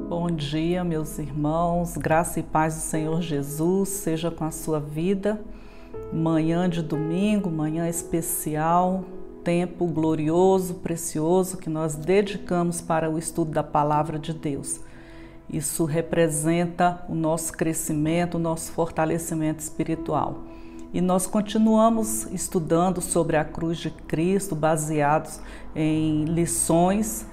Bom dia, meus irmãos, graça e paz do Senhor Jesus seja com a sua vida. Manhã de domingo, manhã especial, tempo glorioso, precioso que nós dedicamos para o estudo da Palavra de Deus. Isso representa o nosso crescimento, o nosso fortalecimento espiritual. E nós continuamos estudando sobre a cruz de Cristo, baseados em lições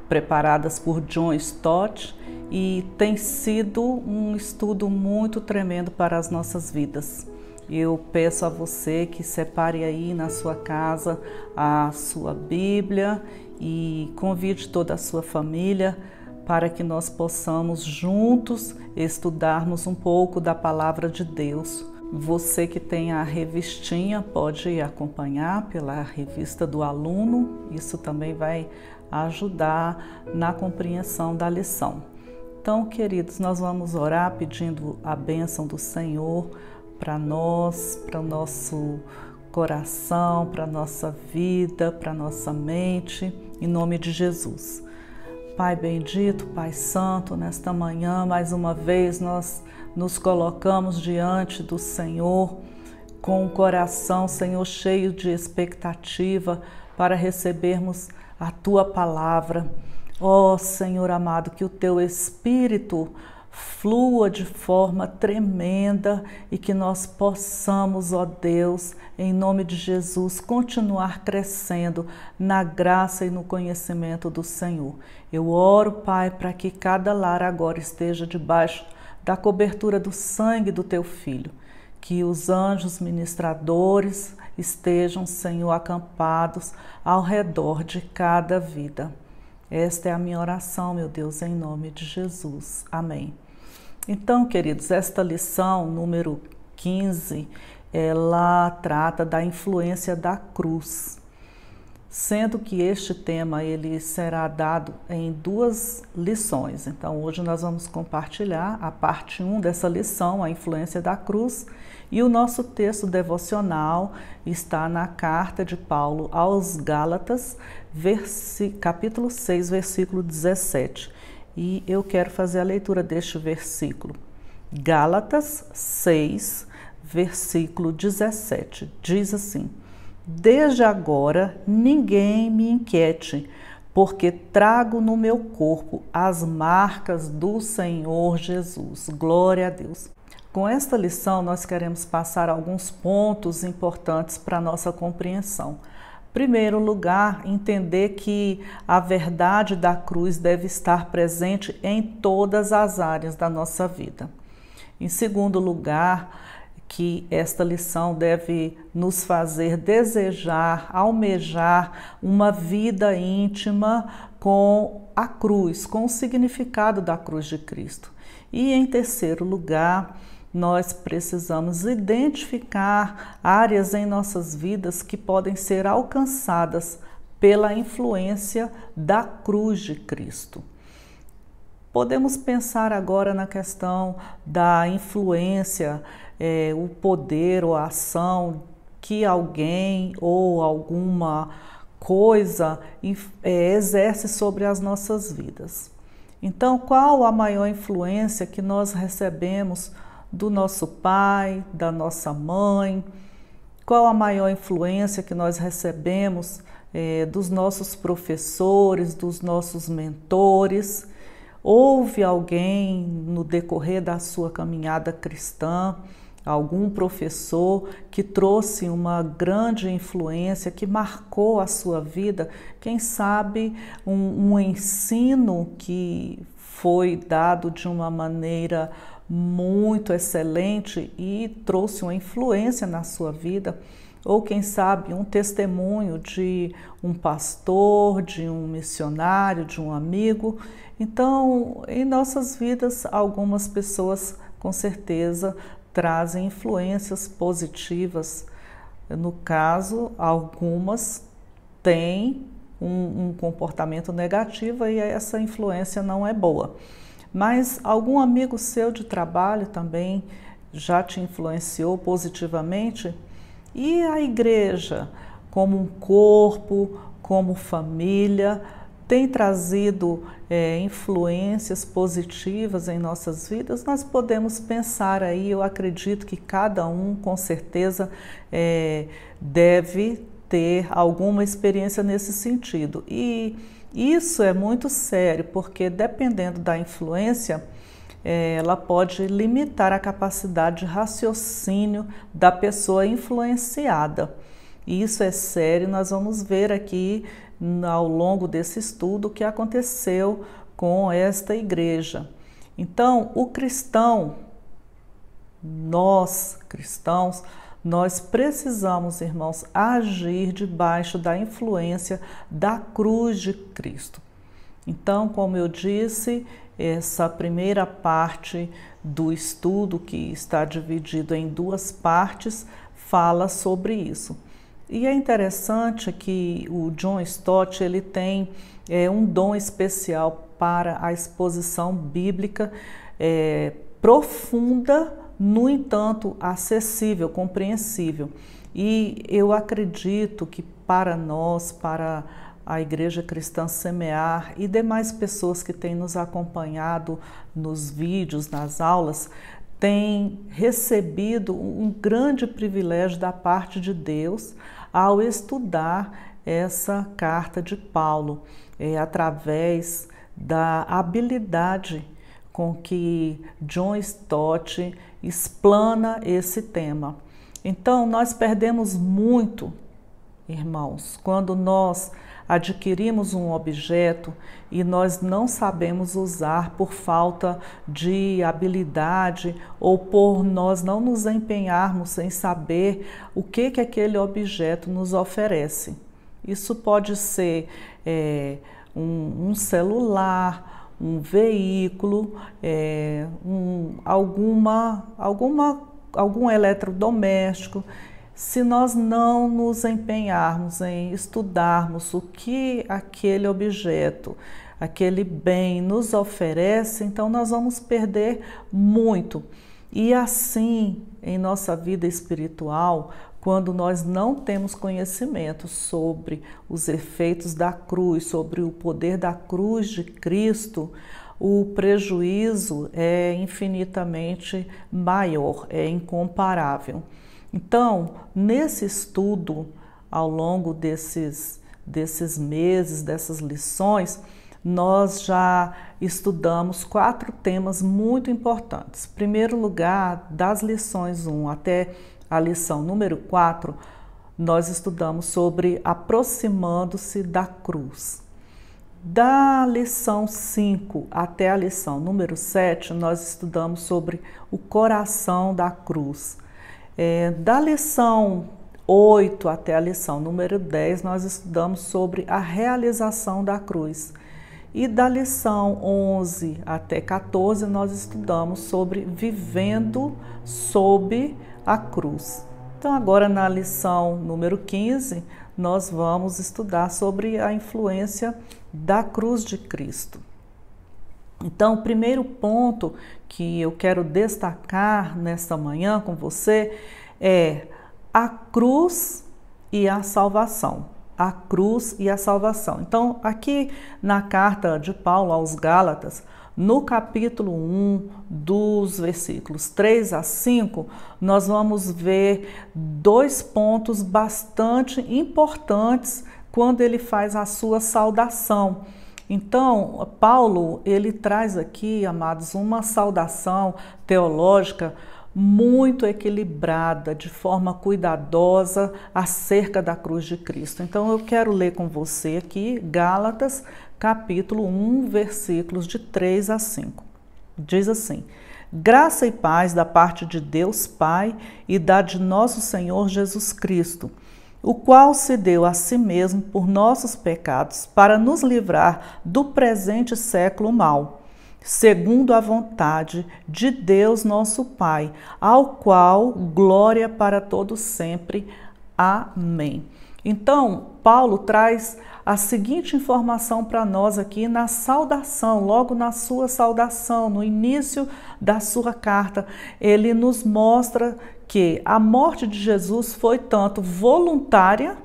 preparadas por John Stott, e tem sido um estudo muito tremendo para as nossas vidas. Eu peço a você que separe aí na sua casa a sua Bíblia e convide toda a sua família para que nós possamos juntos estudarmos um pouco da Palavra de Deus. Você que tem a revistinha pode acompanhar pela revista do aluno, isso também vai ajudar na compreensão da lição. Então, queridos, nós vamos orar pedindo a bênção do Senhor para nós, para o nosso coração, para a nossa vida, para a nossa mente, em nome de Jesus. Pai bendito, Pai santo, nesta manhã, mais uma vez, nós nos colocamos diante do Senhor com o coração, Senhor, cheio de expectativa para recebermos a Tua palavra. Ó Senhor amado, que o Teu Espírito flua de forma tremenda e que nós possamos, ó Deus, em nome de Jesus, continuar crescendo na graça e no conhecimento do Senhor. Eu oro, Pai, para que cada lar agora esteja debaixo da cobertura do sangue do Teu Filho, que os anjos ministradores estejam, Senhor, acampados ao redor de cada vida. Esta é a minha oração, meu Deus, em nome de Jesus. Amém. Então, queridos, esta lição número 15, ela trata da influência da cruz, sendo que este tema ele será dado em duas lições. Então, hoje nós vamos compartilhar a parte 1 dessa lição, a influência da cruz, e o nosso texto devocional está na carta de Paulo aos Gálatas, capítulo 6, versículo 17. E eu quero fazer a leitura deste versículo. Gálatas 6, versículo 17. Diz assim: Desde agora ninguém me inquiete, porque trago no meu corpo as marcas do Senhor Jesus. Glória a Deus. Com esta lição, nós queremos passar alguns pontos importantes para a nossa compreensão. Em primeiro lugar, entender que a verdade da cruz deve estar presente em todas as áreas da nossa vida. Em segundo lugar, que esta lição deve nos fazer desejar, almejar uma vida íntima com a cruz, com o significado da cruz de Cristo. E em terceiro lugar, nós precisamos identificar áreas em nossas vidas que podem ser alcançadas pela influência da cruz de Cristo. Podemos pensar agora na questão da influência, o poder ou a ação que alguém ou alguma coisa exerce sobre as nossas vidas. Então, qual a maior influência que nós recebemos do nosso pai, da nossa mãe? Qual a maior influência que nós recebemos dos nossos professores, dos nossos mentores? Houve alguém no decorrer da sua caminhada cristã, algum professor que trouxe uma grande influência, que marcou a sua vida? Quem sabe um ensino que foi dado de uma maneira muito excelente e trouxe uma influência na sua vida. ou quem sabe um testemunho de um pastor, de um missionário, de um amigo. Então, em nossas vidas, algumas pessoas com certeza trazem influências positivas. No caso, algumas têm um comportamento negativo e essa influência não é boa. Mas algum amigo seu de trabalho também já te influenciou positivamente? E a igreja, como um corpo, como família, tem trazido influências positivas em nossas vidas? Nós podemos pensar aí, eu acredito que cada um com certeza deve ter alguma experiência nesse sentido. E isso é muito sério, porque dependendo da influência, ela pode limitar a capacidade de raciocínio da pessoa influenciada. E isso é sério, nós vamos ver aqui ao longo desse estudo o que aconteceu com esta igreja. Então, o cristão, nós cristãos, nós precisamos, irmãos, agir debaixo da influência da cruz de Cristo. Então, como eu disse, essa primeira parte do estudo, que está dividido em duas partes, fala sobre isso. E é interessante que o John Stott ele tem um dom especial para a exposição bíblica profunda, no entanto, acessível, compreensível. E eu acredito que para nós, para a Igreja Cristã Semear e demais pessoas que têm nos acompanhado nos vídeos, nas aulas, têm recebido um grande privilégio da parte de Deus ao estudar essa carta de Paulo, através da habilidade com que John Stott explana esse tema. Então, nós perdemos muito, irmãos, quando nós adquirimos um objeto e nós não sabemos usar por falta de habilidade ou por nós não nos empenharmos em saber o que aquele objeto nos oferece. Isso pode ser um celular, um veículo, algum eletrodoméstico. Se nós não nos empenharmos em estudarmos o que aquele objeto, aquele bem nos oferece, então nós vamos perder muito. E assim, em nossa vida espiritual, quando nós não temos conhecimento sobre os efeitos da cruz, sobre o poder da cruz de Cristo, o prejuízo é infinitamente maior, é incomparável. Então, nesse estudo, ao longo desses meses, dessas lições, nós já estudamos 4 temas muito importantes. Em primeiro lugar, das lições 1 até a lição número 4, nós estudamos sobre aproximando-se da cruz. Da lição 5 até a lição número 7, nós estudamos sobre o coração da cruz. Da lição 8 até a lição número 10, nós estudamos sobre a realização da cruz. E da lição 11 até 14, nós estudamos sobre vivendo sob a cruz. Então, agora na lição número 15, nós vamos estudar sobre a influência da cruz de Cristo. Então, o primeiro ponto que eu quero destacar nesta manhã com você é a cruz e a salvação. A cruz e a salvação. Então, aqui na carta de Paulo aos Gálatas, no capítulo 1, dos versículos 3 a 5, nós vamos ver 2 pontos bastante importantes quando ele faz a sua saudação. Então, Paulo, ele traz aqui, amados, uma saudação teológica muito equilibrada, de forma cuidadosa, acerca da cruz de Cristo. Então, eu quero ler com você aqui, Gálatas, capítulo 1, versículos de 3 a 5. Diz assim: Graça e paz da parte de Deus Pai e da de nosso Senhor Jesus Cristo, o qual se deu a si mesmo por nossos pecados, para nos livrar do presente século mau, segundo a vontade de Deus nosso Pai, ao qual glória para todos sempre. Amém. Então, Paulo traz a seguinte informação para nós aqui na saudação, logo na sua saudação, no início da sua carta. Ele nos mostra que a morte de Jesus foi tanto voluntária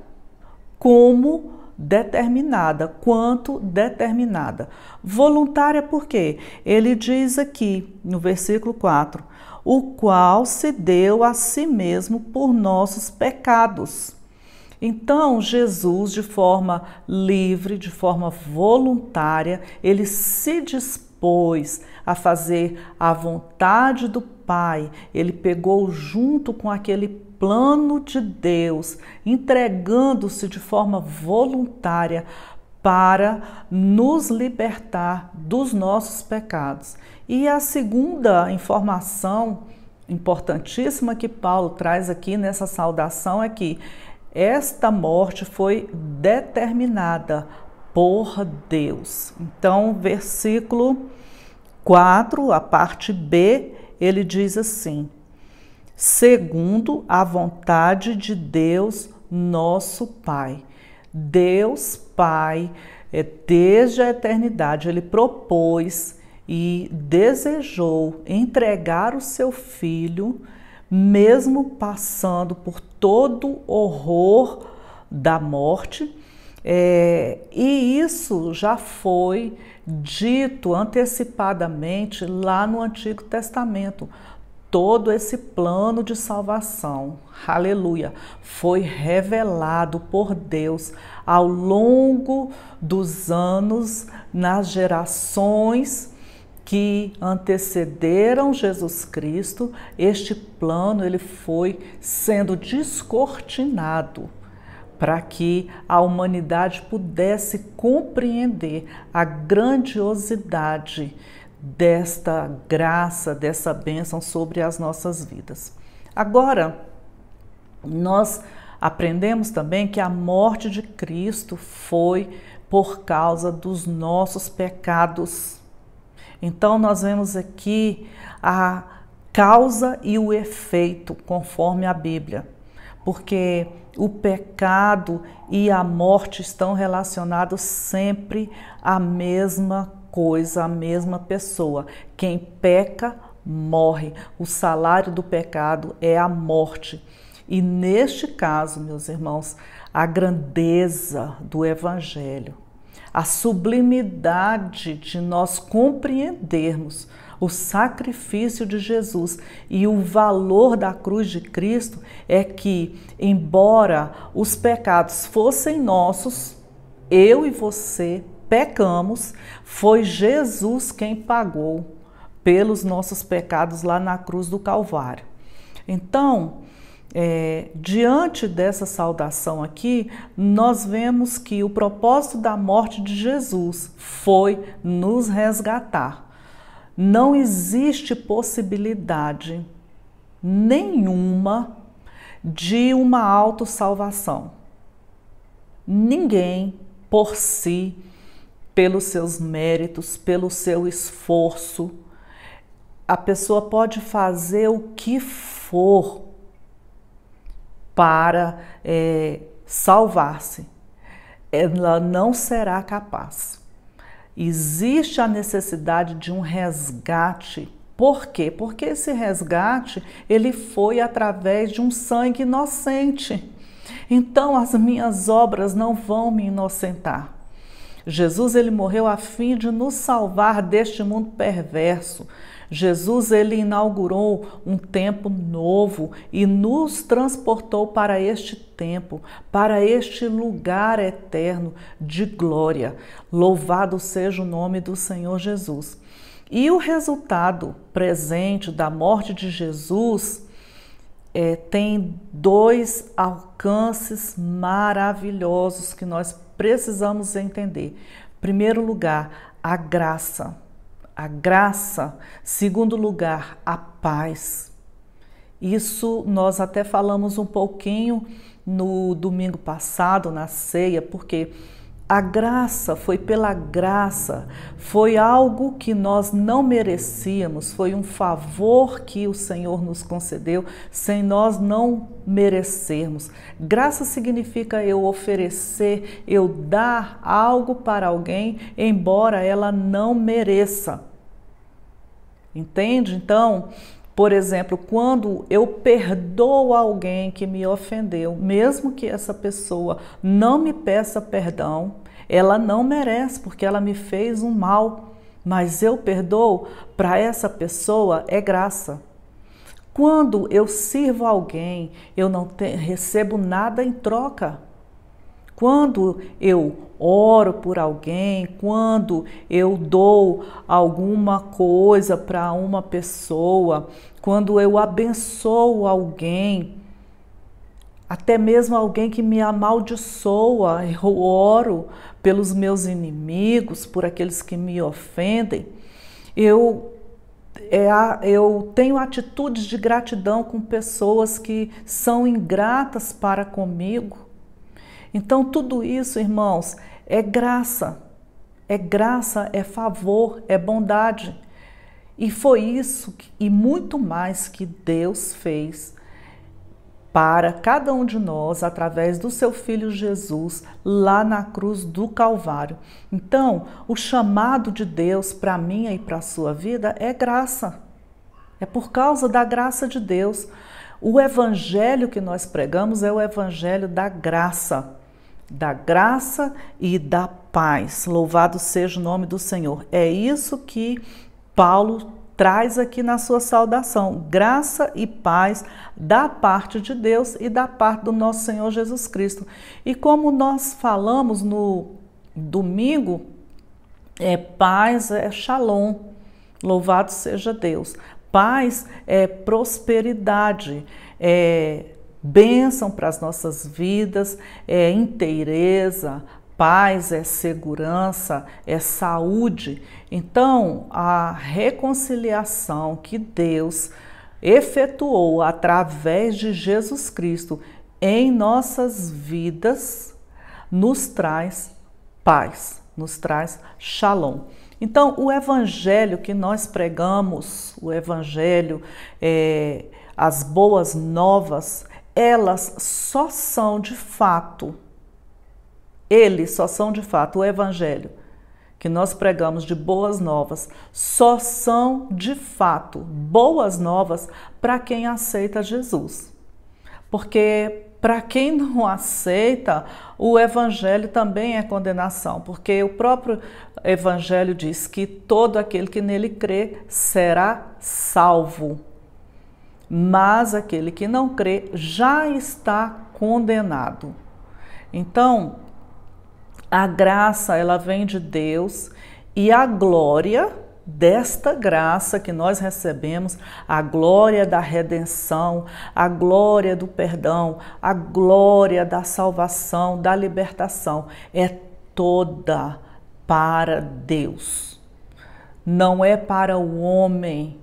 como determinada, quanto determinada. Voluntária por quê? Ele diz aqui no versículo 4, o qual se deu a si mesmo por nossos pecados. Então, Jesus, de forma livre, de forma voluntária, ele se dispôs a fazer a vontade do Pai. Ele pegou junto com aquele plano de Deus, entregando-se de forma voluntária para nos libertar dos nossos pecados. E a segunda informação importantíssima que Paulo traz aqui nessa saudação é que esta morte foi determinada por Deus. Então, versículo 4, a parte B, ele diz assim: segundo a vontade de Deus, nosso Pai. Deus Pai, desde a eternidade, ele propôs e desejou entregar o seu Filho, mesmo passando por todo o horror da morte, e isso já foi dito antecipadamente lá no Antigo Testamento. Todo esse plano de salvação, aleluia, foi revelado por Deus ao longo dos anos, nas gerações que antecederam Jesus Cristo. Este plano ele foi sendo descortinado para que a humanidade pudesse compreender a grandiosidade desta graça, dessa bênção sobre as nossas vidas. Agora, nós aprendemos também que a morte de Cristo foi por causa dos nossos pecados. Então, nós vemos aqui a causa e o efeito, conforme a Bíblia, porque o pecado e a morte estão relacionados sempre à mesma coisa, a mesma pessoa. Quem peca, morre. O salário do pecado é a morte. E neste caso, meus irmãos, a grandeza do Evangelho, a sublimidade de nós compreendermos o sacrifício de Jesus e o valor da cruz de Cristo é que, embora os pecados fossem nossos, eu e você pecamos, foi Jesus quem pagou pelos nossos pecados lá na cruz do Calvário. Então, diante dessa saudação aqui, nós vemos que o propósito da morte de Jesus foi nos resgatar. Não existe possibilidade nenhuma de uma autossalvação. Ninguém por si, pelos seus méritos, pelo seu esforço, a pessoa pode fazer o que for para salvar-se. Ela não será capaz. Existe a necessidade de um resgate. Por quê? Porque esse resgate, ele foi através de um sangue inocente. Então, as minhas obras não vão me inocentar. Jesus, ele morreu a fim de nos salvar deste mundo perverso. Jesus, ele inaugurou um tempo novo e nos transportou para este tempo, para este lugar eterno de glória. Louvado seja o nome do Senhor Jesus. E o resultado presente da morte de Jesus tem dois alcances maravilhosos que nós precisamos entender. Em primeiro lugar, a graça. a graça. Segundo lugar, a paz. Isso nós até falamos um pouquinho no domingo passado, na ceia, porque a graça, foi pela graça, foi algo que nós não merecíamos, foi um favor que o Senhor nos concedeu sem nós não merecermos. Graça significa eu oferecer, eu dar algo para alguém, embora ela não mereça. Entende? Então, por exemplo, quando eu perdoo alguém que me ofendeu, mesmo que essa pessoa não me peça perdão, ela não merece porque ela me fez um mal, mas eu perdoo, para essa pessoa é graça. Quando eu sirvo alguém, eu não recebo nada em troca. Quando eu oro por alguém, quando eu dou alguma coisa para uma pessoa, quando eu abençoo alguém, até mesmo alguém que me amaldiçoa, eu oro pelos meus inimigos, por aqueles que me ofendem, eu tenho atitudes de gratidão com pessoas que são ingratas para comigo. Então, tudo isso, irmãos, é graça, é favor, é bondade. E foi isso e muito mais que Deus fez para cada um de nós, através do seu Filho Jesus, lá na cruz do Calvário. Então, o chamado de Deus para mim e para a sua vida é graça. É por causa da graça de Deus. O evangelho que nós pregamos é o evangelho da graça e da paz. Louvado seja o nome do Senhor. É isso que Paulo traz aqui na sua saudação, graça e paz da parte de Deus e da parte do nosso Senhor Jesus Cristo. E como nós falamos no domingo, paz é shalom, louvado seja Deus. Paz é prosperidade, bênção para as nossas vidas, é inteireza, paz é segurança, é saúde. Então, a reconciliação que Deus efetuou através de Jesus Cristo em nossas vidas nos traz paz, nos traz shalom. Então, o evangelho que nós pregamos, o evangelho, as boas novas, elas só são de fato, eles só são de fato, o evangelho que nós pregamos de boas novas, só são de fato boas novas para quem aceita Jesus. Porque para quem não aceita, o evangelho também é condenação, porque o próprio evangelho diz que todo aquele que nele crê será salvo. Mas aquele que não crê já está condenado. Então, a graça, ela vem de Deus e a glória desta graça que nós recebemos, a glória da redenção, a glória do perdão, a glória da salvação, da libertação, é toda para Deus. Não é para o homem,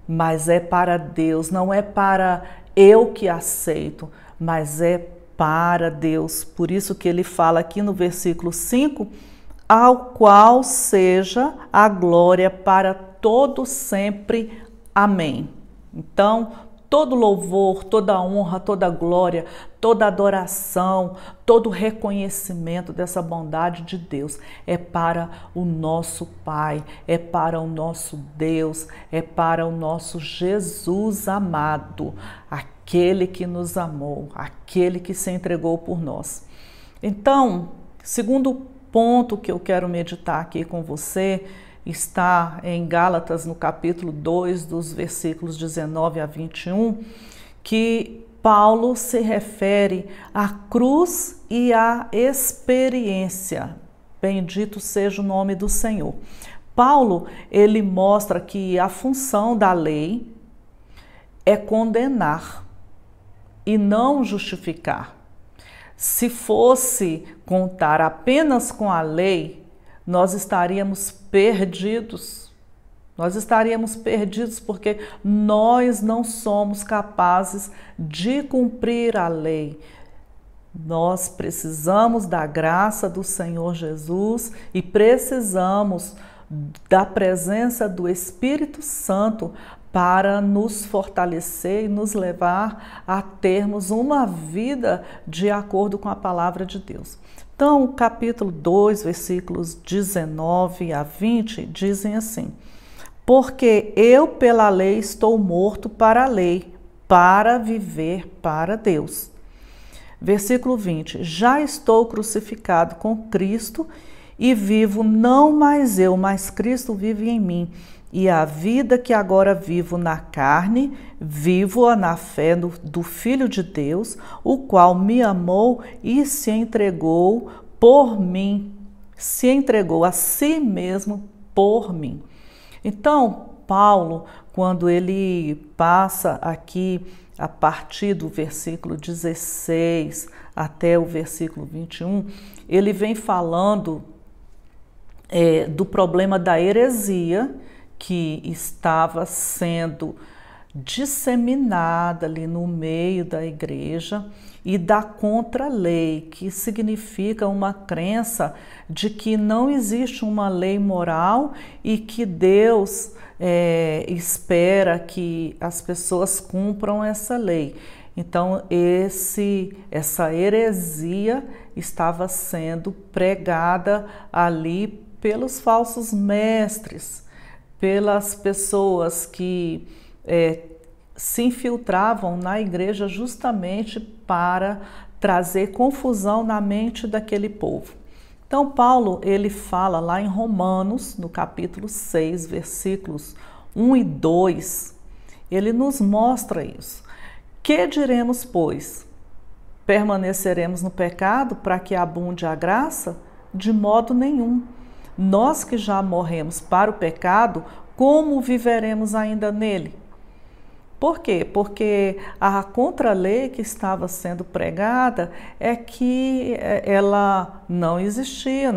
mas é para Deus. Não é para eu que aceito, mas é para Deus. Por isso que ele fala aqui no versículo 5, ao qual seja a glória para todo sempre. Amém. Então, todo louvor, toda honra, toda glória, toda adoração, todo reconhecimento dessa bondade de Deus é para o nosso Pai, é para o nosso Deus, é para o nosso Jesus amado, aquele que nos amou, aquele que se entregou por nós. Então, segundo ponto que eu quero meditar aqui com você está em Gálatas, no capítulo 2, dos versículos 19 a 21, que Paulo se refere à cruz e à experiência. Bendito seja o nome do Senhor. Paulo, ele mostra que a função da lei é condenar e não justificar. Se fosse contar apenas com a lei, nós estaríamos perdidos, Nós estaríamos perdidos porque nós não somos capazes de cumprir a lei. Nós precisamos da graça do Senhor Jesus e precisamos da presença do Espírito Santo para nos fortalecer e nos levar a termos uma vida de acordo com a palavra de Deus. Então, o capítulo 2, versículos 19 a 20, dizem assim: porque eu pela lei estou morto para a lei, para viver para Deus. Versículo 20, já estou crucificado com Cristo e vivo não mais eu, mas Cristo vive em mim. E a vida que agora vivo na carne, vivo-a na fé do Filho de Deus, o qual me amou e se entregou por mim, se entregou a si mesmo por mim. Então, Paulo, quando ele passa aqui a partir do versículo 16 até o versículo 21, ele vem falando do problema da heresia que estava sendo disseminada ali no meio da igreja e da contra-lei, que significa uma crença de que não existe uma lei moral e que Deus espera que as pessoas cumpram essa lei. Então, essa heresia estava sendo pregada ali pelos falsos mestres, pelas pessoas que se infiltravam na igreja justamente para trazer confusão na mente daquele povo. Então, Paulo, ele fala lá em Romanos, no capítulo 6, versículos 1 e 2, ele nos mostra isso. Que diremos, pois? Permaneceremos no pecado para que abunde a graça? De modo nenhum. Nós que já morremos para o pecado, como viveremos ainda nele? Por quê? Porque a contra-lei que estava sendo pregada é que ela não existia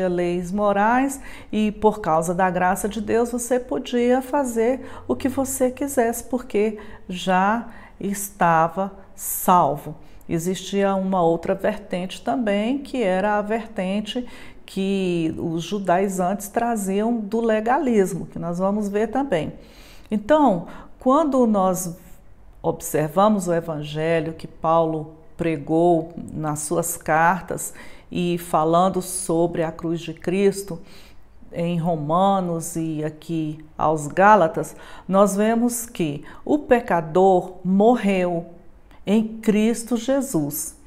leis morais e por causa da graça de Deus você podia fazer o que você quisesse porque já estava salvo. Existia uma outra vertente também, que era a vertente que os judaizantes traziam do legalismo, que nós vamos ver também. Então, quando nós observamos o evangelho que Paulo pregou nas suas cartas e falando sobre a cruz de Cristo, em Romanos e aqui aos Gálatas, nós vemos que o pecador morreu em Cristo Jesus.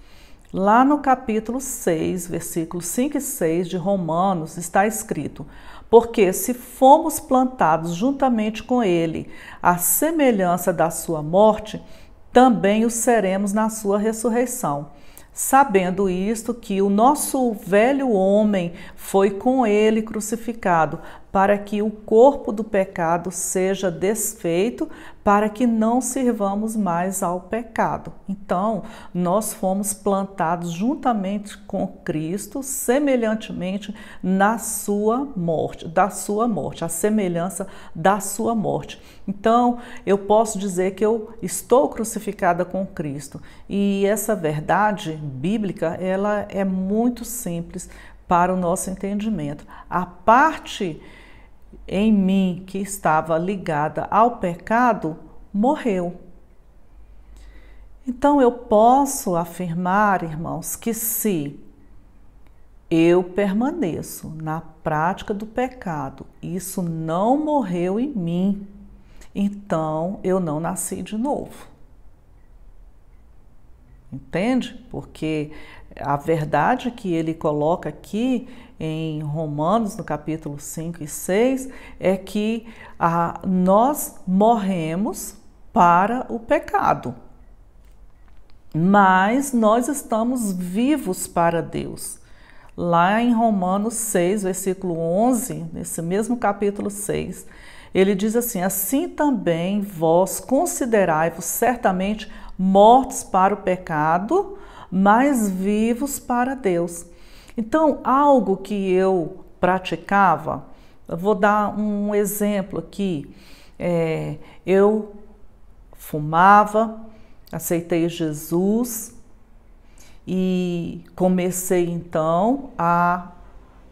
Lá no capítulo 6, versículos 5 e 6 de Romanos, está escrito: porque se fomos plantados juntamente com ele, à semelhança da sua morte, também o seremos na sua ressurreição. Sabendo isto, que o nosso velho homem foi com ele crucificado, para que o corpo do pecado seja desfeito, para que não sirvamos mais ao pecado. Então, nós fomos plantados juntamente com Cristo, semelhantemente na sua morte, a semelhança da sua morte. Então, eu posso dizer que eu estou crucificada com Cristo. E essa verdade bíblica, ela é muito simples para o nosso entendimento. A parte em mim que estava ligada ao pecado morreu. Então eu posso afirmar, irmãos, que se eu permaneço na prática do pecado, isso não morreu em mim, então eu não nasci de novo. Entende? Porque a verdade que ele coloca aqui em Romanos, no capítulo 5 e 6, é que nós morremos para o pecado, mas nós estamos vivos para Deus. Lá em Romanos 6, versículo 11, nesse mesmo capítulo 6, ele diz assim: assim também vós considerai-vos certamente mortos para o pecado, mas vivos para Deus. Então, algo que eu praticava, Eu vou dar um exemplo aqui. Eu fumava, aceitei Jesus e comecei então a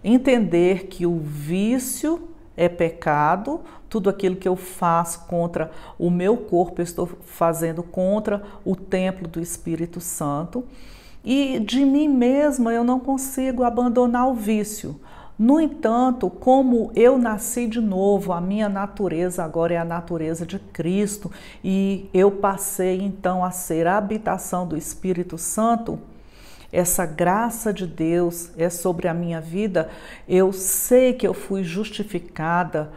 entender que o vício é pecado, tudo aquilo que eu faço contra o meu corpo, eu estou fazendo contra o templo do Espírito Santo. E de mim mesma eu não consigo abandonar o vício. No entanto, como eu nasci de novo, a minha natureza agora é a natureza de Cristo e eu passei então a ser a habitação do Espírito Santo, essa graça de Deus é sobre a minha vida. Eu sei que eu fui justificada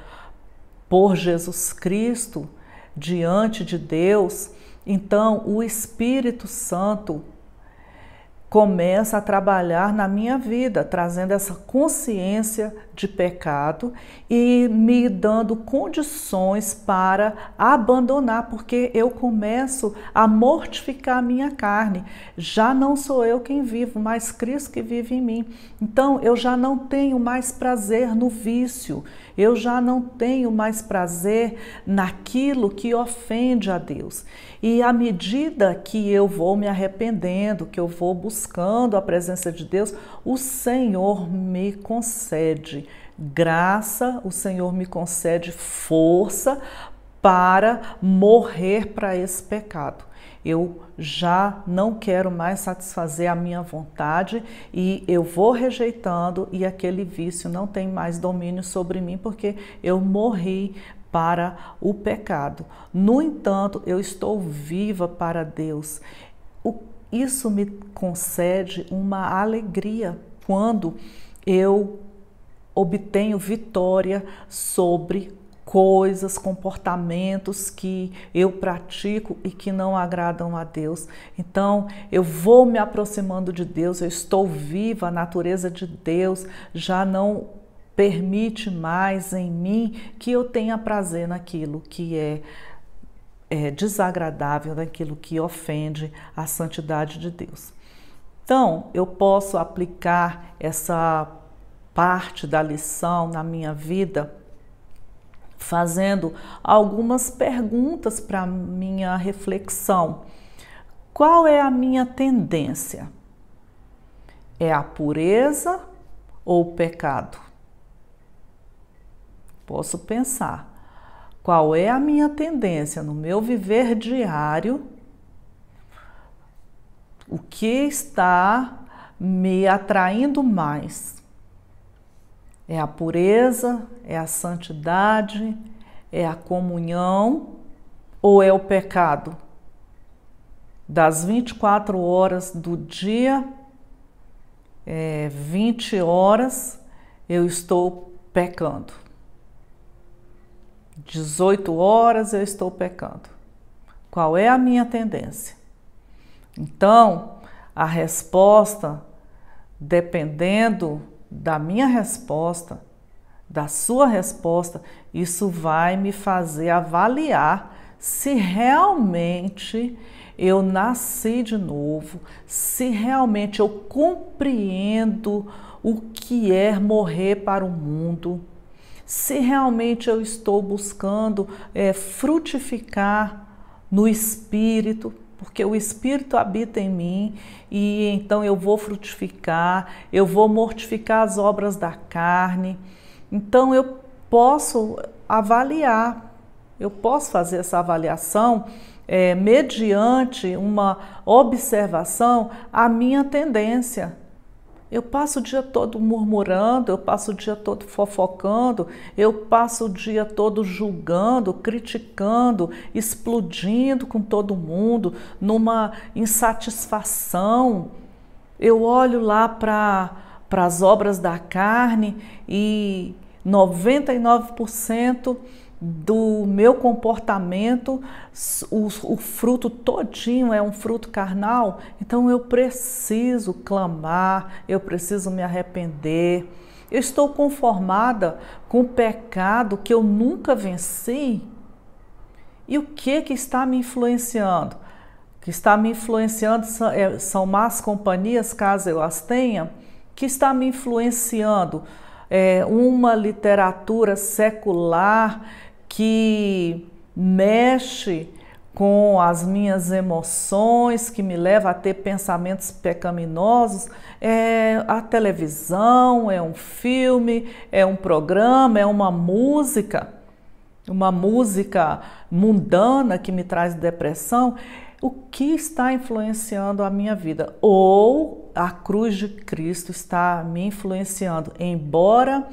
por Jesus Cristo diante de Deus. Então, o Espírito Santo começa a trabalhar na minha vida, trazendo essa consciência de pecado e me dando condições para abandonar, porque eu começo a mortificar a minha carne. Já não sou eu quem vivo, mas Cristo que vive em mim. Então, eu já não tenho mais prazer no vício, eu já não tenho mais prazer naquilo que ofende a Deus. E à medida que eu vou me arrependendo, que eu vou buscando a presença de Deus, o Senhor me concede graça, o Senhor me concede força para morrer para esse pecado. Eu já não quero mais satisfazer a minha vontade e eu vou rejeitando e aquele vício não tem mais domínio sobre mim porque eu morri para o pecado. No entanto, eu estou viva para Deus. Isso me concede uma alegria quando eu obtenho vitória sobre coisas, comportamentos que eu pratico e que não agradam a Deus. Então, eu vou me aproximando de Deus, eu estou viva, a natureza de Deus já não permite mais em mim que eu tenha prazer naquilo que é desagradável, naquilo que ofende a santidade de Deus. Então, eu posso aplicar essa parte da lição na minha vida fazendo algumas perguntas para minha reflexão. Qual é a minha tendência? É a pureza ou o pecado? Posso pensar. Qual é a minha tendência no meu viver diário? O que está me atraindo mais? É a pureza, é a santidade, é a comunhão ou é o pecado? Das 24 horas do dia, 20 horas eu estou pecando. 18 horas eu estou pecando. Qual é a minha tendência? Então, a resposta, dependendo da minha resposta, da sua resposta, isso vai me fazer avaliar se realmente eu nasci de novo, se realmente eu compreendo o que é morrer para o mundo, se realmente eu estou buscando frutificar no Espírito, porque o Espírito habita em mim e então eu vou frutificar, eu vou mortificar as obras da carne. Então eu posso avaliar, eu posso fazer essa avaliação mediante uma observação a minha tendência. Eu passo o dia todo murmurando, eu passo o dia todo fofocando, eu passo o dia todo julgando, criticando, explodindo com todo mundo, numa insatisfação. Eu olho lá para as obras da carne e 99% do meu comportamento, o fruto todinho é um fruto carnal, então eu preciso clamar, eu preciso me arrepender. Eu estou conformada com o pecado que eu nunca venci. E o que está me influenciando? O que está me influenciando são más companhias, caso eu as tenha. O que está me influenciando? uma literatura secular que mexe com as minhas emoções, que me leva a ter pensamentos pecaminosos, é a televisão, é um filme, é um programa, é uma música mundana que me traz depressão. O que está influenciando a minha vida? Ou a cruz de Cristo está me influenciando, embora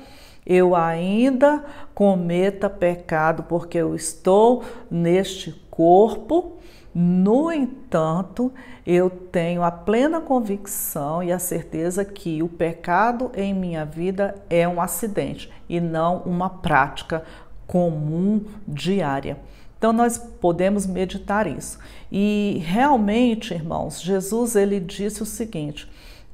eu ainda cometa pecado, porque eu estou neste corpo. No entanto, eu tenho a plena convicção e a certeza que o pecado em minha vida é um acidente e não uma prática comum diária. Então nós podemos meditar isso. E realmente, irmãos, Jesus ele disse o seguinte,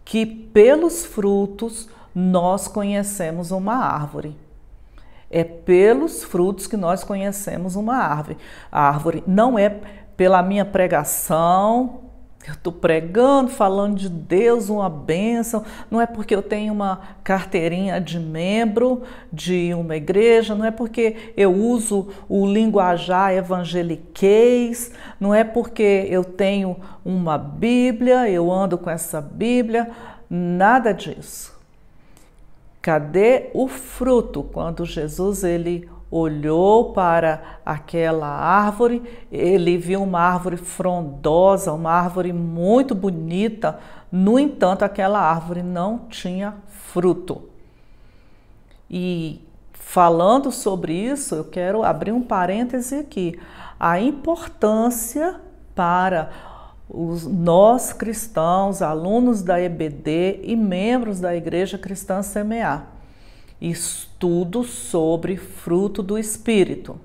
que pelos frutos nós conhecemos uma árvore. É pelos frutos que nós conhecemos uma árvore. A árvore não é pela minha pregação, eu estou pregando, falando de Deus, uma bênção, não é porque eu tenho uma carteirinha de membro de uma igreja, não é porque eu uso o linguajar evangeliquez, não é porque eu tenho uma Bíblia, eu ando com essa Bíblia, nada disso. Cadê o fruto? Quando Jesus ele olhou para aquela árvore, ele viu uma árvore frondosa, uma árvore muito bonita, no entanto, aquela árvore não tinha fruto. E falando sobre isso, eu quero abrir um parêntese aqui. A importância para nós cristãos, alunos da EBD e membros da Igreja Cristã Semear. Estudo sobre fruto do Espírito.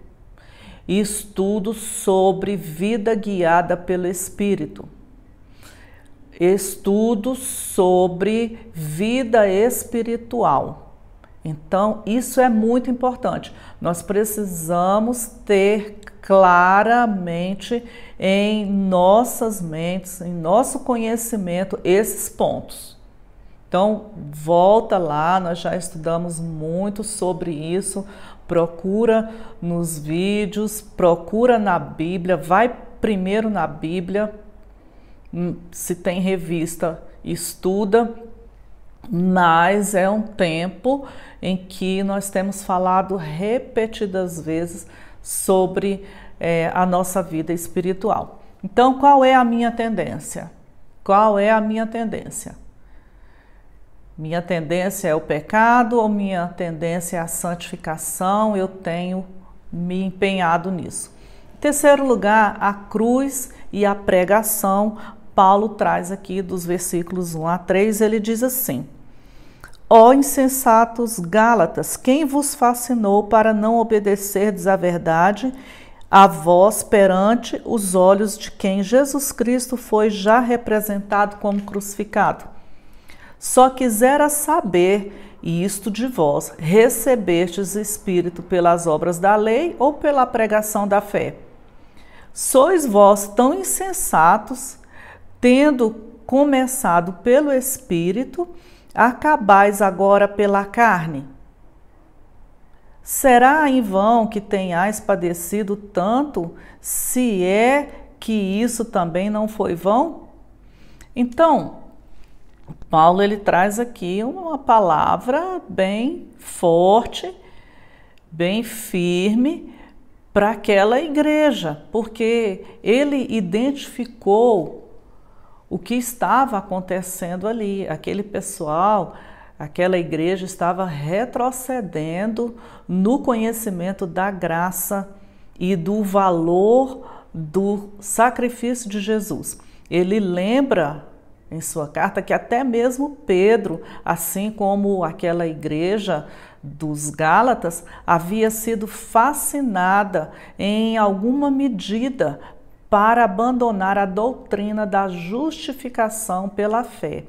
Estudo sobre vida guiada pelo Espírito. Estudo sobre vida espiritual. Então, isso é muito importante. Nós precisamos ter claramente em nossas mentes, em nosso conhecimento, esses pontos. Então, volta lá, nós já estudamos muito sobre isso, procura nos vídeos, procura na Bíblia, vai primeiro na Bíblia, se tem revista, estuda, mas é um tempo em que nós temos falado repetidas vezes sobre a nossa vida espiritual. Então, qual é a minha tendência? Qual é a minha tendência? Minha tendência é o pecado ou minha tendência é a santificação? Eu tenho me empenhado nisso. Em terceiro lugar, a cruz e a pregação. Paulo traz aqui dos versículos 1 a 3, ele diz assim: Ó insensatos Gálatas, quem vos fascinou para não obedecerdes à verdade, a vós perante os olhos de quem Jesus Cristo foi já representado como crucificado? Só quisera saber, isto de vós, recebestes Espírito pelas obras da lei ou pela pregação da fé? Sois vós tão insensatos, tendo começado pelo Espírito, acabais agora pela carne? Será em vão que tenhais padecido tanto, se é que isso também não foi vão? Então, Paulo ele traz aqui uma palavra bem forte, bem firme para aquela igreja, porque ele identificou o que estava acontecendo ali. Aquele pessoal, aquela igreja estava retrocedendo no conhecimento da graça e do valor do sacrifício de Jesus. Ele lembra em sua carta que até mesmo Pedro, assim como aquela igreja dos Gálatas, havia sido fascinada em alguma medida para abandonar a doutrina da justificação pela fé.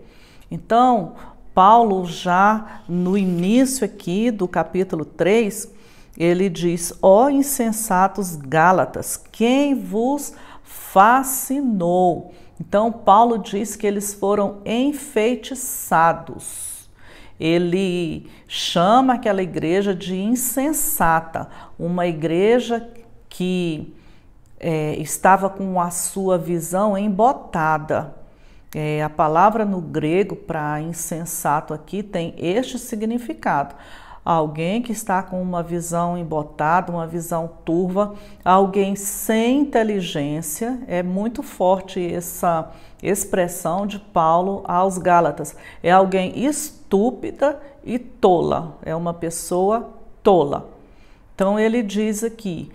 Então, Paulo, já no início aqui do capítulo 3, ele diz: ó insensatos Gálatas, quem vos fascinou? Então, Paulo diz que eles foram enfeitiçados. ele chama aquela igreja de insensata, uma igreja que estava com a sua visão embotada. A palavra no grego para insensato aqui tem este significado. Alguém que está com uma visão embotada, uma visão turva, alguém sem inteligência. É muito forte essa expressão de Paulo aos Gálatas. É alguém estúpida e tola, é uma pessoa tola. Então ele diz aqui,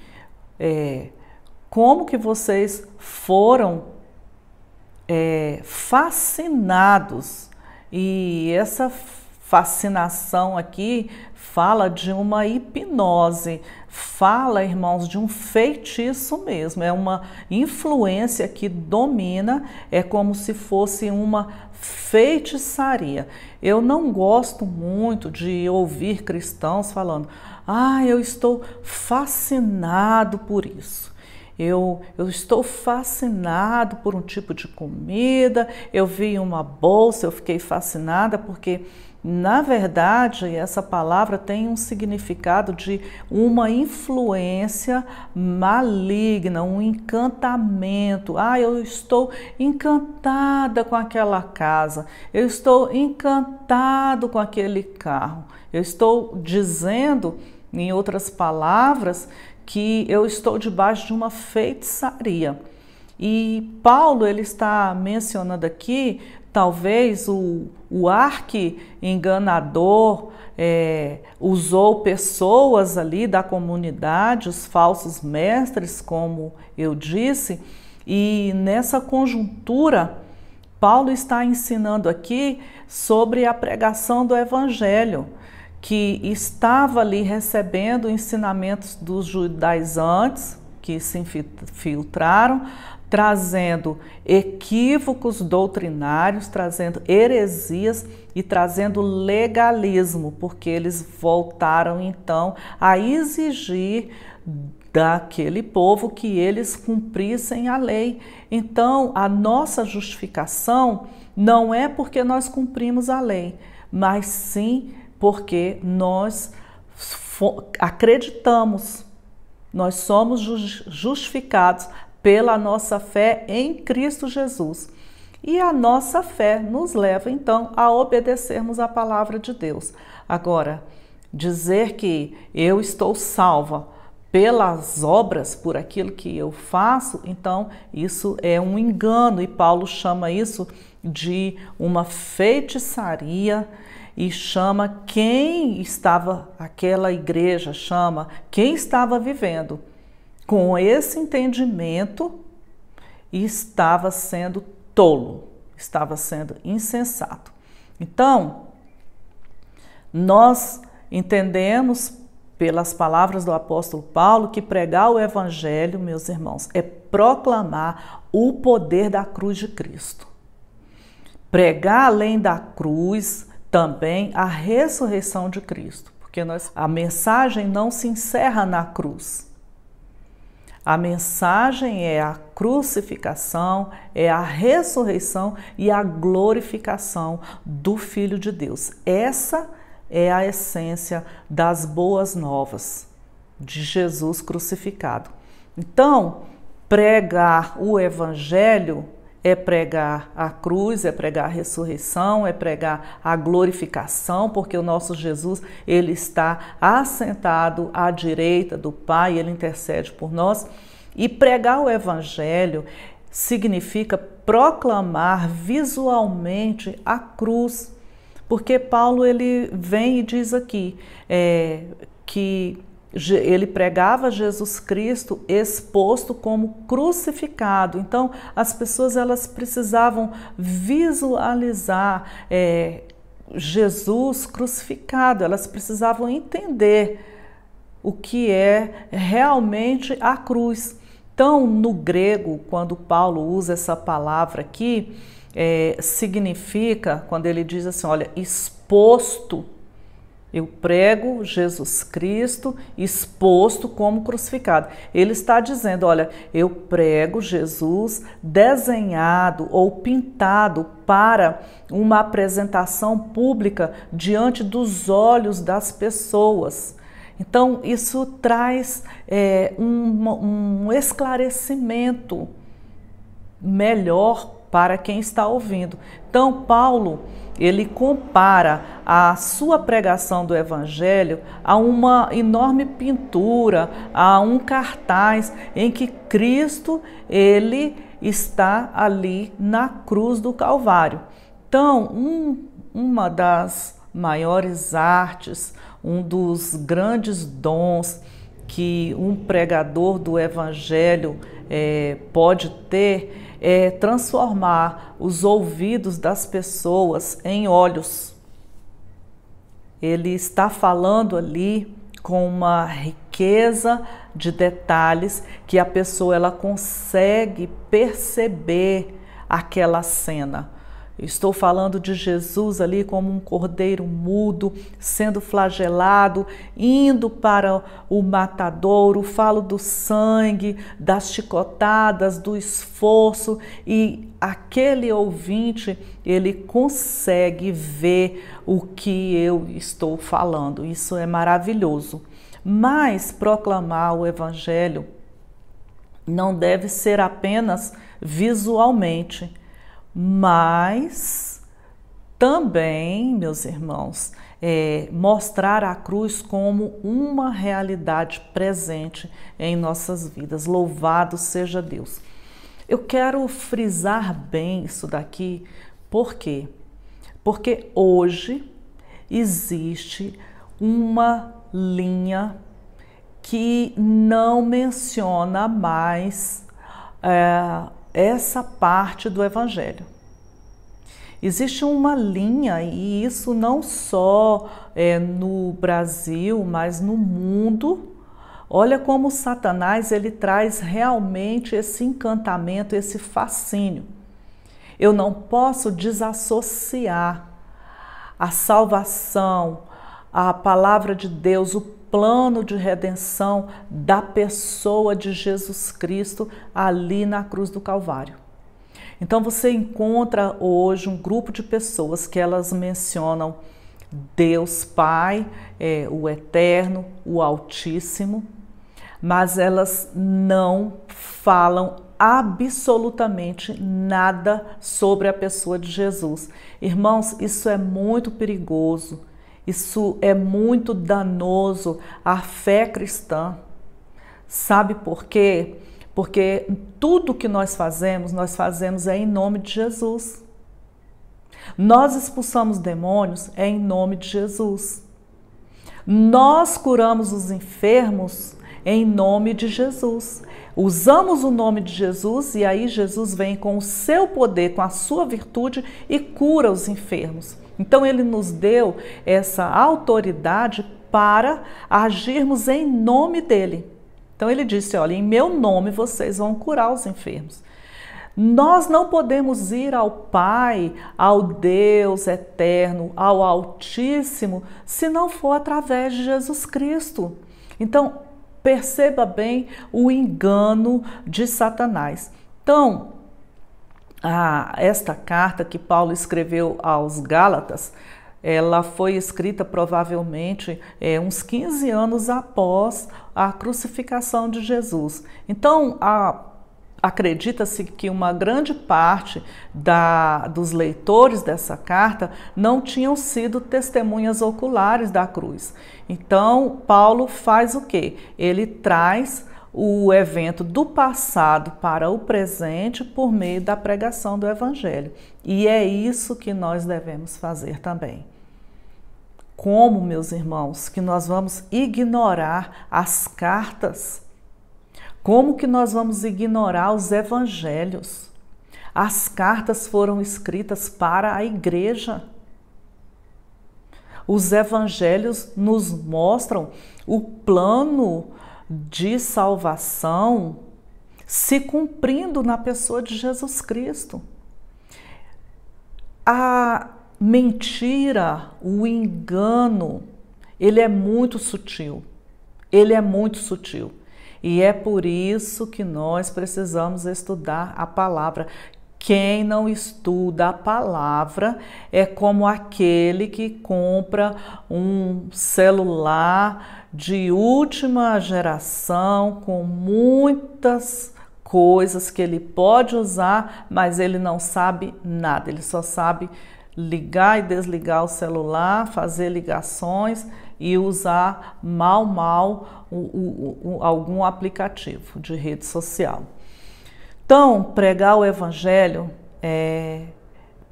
como que vocês foram fascinados, e essa fascinação aqui fala de uma hipnose, fala, irmãos, de um feitiço mesmo, é uma influência que domina, é como se fosse uma feitiçaria. Eu não gosto muito de ouvir cristãos falando, eu estou fascinado por isso. Eu estou fascinado por um tipo de comida, eu vi uma bolsa, eu fiquei fascinada porque, na verdade, essa palavra tem um significado de uma influência maligna, um encantamento. Eu estou encantada com aquela casa, eu estou encantado com aquele carro. Eu estou dizendo, em outras palavras, que eu estou debaixo de uma feitiçaria. E Paulo, ele está mencionando aqui, talvez o arqui-enganador usou pessoas ali da comunidade, os falsos mestres, como eu disse, e nessa conjuntura, Paulo está ensinando aqui sobre a pregação do evangelho, que estava ali recebendo ensinamentos dos judaizantes, que se infiltraram, trazendo equívocos doutrinários, trazendo heresias e trazendo legalismo, porque eles voltaram então a exigir daquele povo que eles cumprissem a lei. Então, a nossa justificação não é porque nós cumprimos a lei, mas sim porque nós acreditamos, nós somos justificados pela nossa fé em Cristo Jesus. E a nossa fé nos leva, então, a obedecermos a palavra de Deus. Agora, dizer que eu estou salva pelas obras, por aquilo que eu faço, então isso é um engano, e Paulo chama isso de uma feitiçaria, e chama aquela igreja chama quem estava vivendo com esse entendimento e estava sendo tolo, estava sendo insensato. Então, nós entendemos pelas palavras do apóstolo Paulo que pregar o evangelho, meus irmãos, é proclamar o poder da cruz de Cristo. Pregar além da cruz também a ressurreição de Cristo, porque a mensagem não se encerra na cruz. A mensagem é a crucificação, é a ressurreição e a glorificação do Filho de Deus. Essa é a essência das boas novas de Jesus crucificado. Então, pregar o evangelho é pregar a cruz, é pregar a ressurreição, é pregar a glorificação, porque o nosso Jesus, ele está assentado à direita do Pai, ele intercede por nós. E pregar o evangelho significa proclamar visualmente a cruz, porque Paulo ele vem e diz aqui que ele pregava Jesus Cristo exposto como crucificado. Então, as pessoas elas precisavam visualizar Jesus crucificado, elas precisavam entender o que é realmente a cruz. Então, no grego, quando Paulo usa essa palavra aqui, significa, quando ele diz assim, olha, exposto, Eu prego Jesus Cristo exposto como crucificado. Ele está dizendo, olha, eu prego Jesus desenhado ou pintado para uma apresentação pública diante dos olhos das pessoas. Então, isso traz um esclarecimento melhor para quem está ouvindo. Então, Paulo, ele compara a sua pregação do Evangelho a uma enorme pintura, a um cartaz em que Cristo, ele está ali na cruz do Calvário. Então, uma das maiores artes, um dos grandes dons que um pregador do Evangelho pode ter é transformar os ouvidos das pessoas em olhos. Ele está falando ali com uma riqueza de detalhes que a pessoa ela consegue perceber aquela cena. Estou falando de Jesus ali como um cordeiro mudo, sendo flagelado, indo para o matadouro. Falo do sangue, das chicotadas, do esforço, e aquele ouvinte, ele consegue ver o que eu estou falando. Isso é maravilhoso. Mas proclamar o Evangelho não deve ser apenas visualmente, mas também, meus irmãos, mostrar a cruz como uma realidade presente em nossas vidas. Louvado seja Deus. Eu quero frisar bem isso daqui, por quê? Porque hoje existe uma linha que não menciona mais essa parte do Evangelho. Existe uma linha, e isso não só no Brasil, mas no mundo. Olha como Satanás ele traz realmente esse encantamento, esse fascínio. Eu não posso desassociar a salvação, a palavra de Deus, o plano de redenção da pessoa de Jesus Cristo ali na cruz do Calvário. Então você encontra hoje um grupo de pessoas que elas mencionam Deus Pai, o Eterno, o Altíssimo, mas elas não falam absolutamente nada sobre a pessoa de Jesus. Irmãos, isso é muito perigoso. Isso é muito danoso à fé cristã. Sabe por quê? Porque tudo que nós fazemos em nome de Jesus. Nós expulsamos demônios em nome de Jesus. Nós curamos os enfermos em nome de Jesus. Usamos o nome de Jesus e aí Jesus vem com o seu poder, com a sua virtude e cura os enfermos. Então ele nos deu essa autoridade para agirmos em nome dele. Então ele disse, olha, em meu nome vocês vão curar os enfermos. Nós não podemos ir ao Pai, ao Deus eterno, ao Altíssimo, se não for através de Jesus Cristo. Então perceba bem o engano de Satanás. Então, esta carta que Paulo escreveu aos Gálatas, ela foi escrita provavelmente uns 15 anos após a crucificação de Jesus. Então, acredita-se que uma grande parte dos leitores dessa carta não tinham sido testemunhas oculares da cruz. Então, Paulo faz o quê? Ele traz o evento do passado para o presente por meio da pregação do Evangelho. E é isso que nós devemos fazer também. Como, meus irmãos, que nós vamos ignorar as cartas? Como que nós vamos ignorar os evangelhos? As cartas foram escritas para a igreja. Os evangelhos nos mostram o plano de salvação se cumprindo na pessoa de Jesus Cristo. A mentira, o engano Ele é muito sutil. Ele é muito sutil. E é por isso que nós precisamos estudar a palavra. Quem não estuda a palavra é como aquele que compra um celular de última geração com muitas coisas que ele pode usar, mas ele não sabe nada. Ele só sabe ligar e desligar o celular, fazer ligações e usar mal algum aplicativo de rede social. Então, pregar o Evangelho é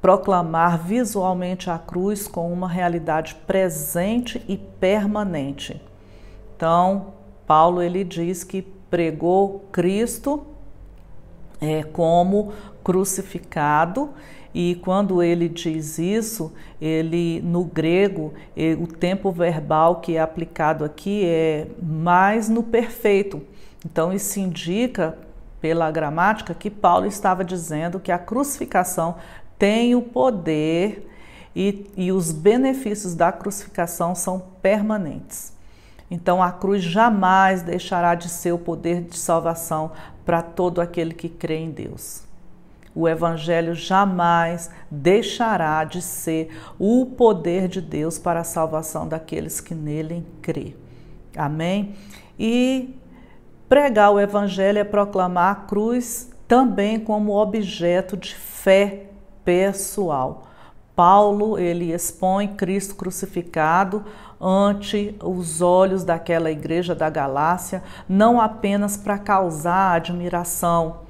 proclamar visualmente a cruz com uma realidade presente e permanente. Então, Paulo ele diz que pregou Cristo como crucificado, e quando ele diz isso, ele no grego, o tempo verbal que é aplicado aqui é mais no perfeito. Então, isso indica pela gramática que Paulo estava dizendo que a crucificação tem o poder e os benefícios da crucificação são permanentes. Então a cruz jamais deixará de ser o poder de salvação para todo aquele que crê em Deus. O Evangelho jamais deixará de ser o poder de Deus para a salvação daqueles que nele crê. Amém? E pregar o Evangelho é proclamar a cruz também como objeto de fé pessoal. Paulo, ele expõe Cristo crucificado ante os olhos daquela igreja da Galácia, não apenas para causar admiração,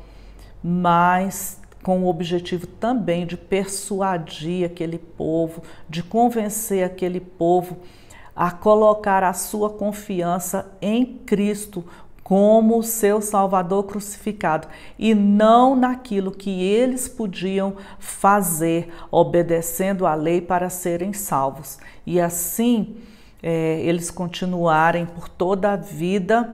mas com o objetivo também de persuadir aquele povo, de convencer aquele povo a colocar a sua confiança em Cristo como seu Salvador crucificado e não naquilo que eles podiam fazer obedecendo à lei para serem salvos. E assim eles continuarem por toda a vida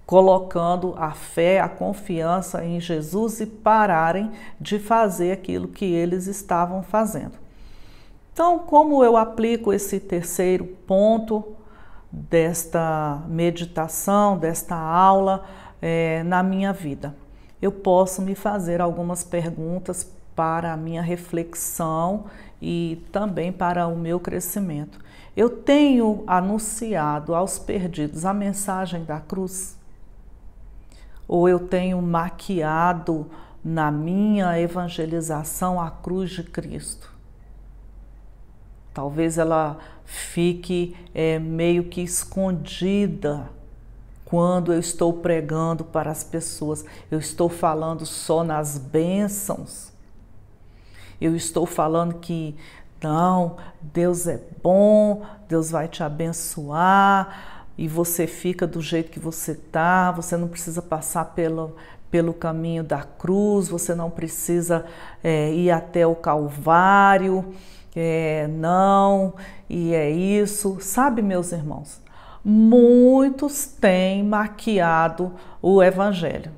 colocando a fé, a confiança em Jesus e pararem de fazer aquilo que eles estavam fazendo. Então, como eu aplico esse terceiro ponto desta meditação, desta aula na minha vida? Eu posso me fazer algumas perguntas para a minha reflexão e também para o meu crescimento. Eu tenho anunciado aos perdidos a mensagem da cruz? Ou eu tenho maquiado na minha evangelização a cruz de Cristo? Talvez ela fique meio que escondida quando eu estou pregando para as pessoas. Eu estou falando só nas bênçãos. Eu estou falando que não, Deus é bom, Deus vai te abençoar e você fica do jeito que você está, você não precisa passar pelo caminho da cruz, você não precisa ir até o Calvário. Não, e é isso. Sabe, meus irmãos, muitos têm maquiado o Evangelho.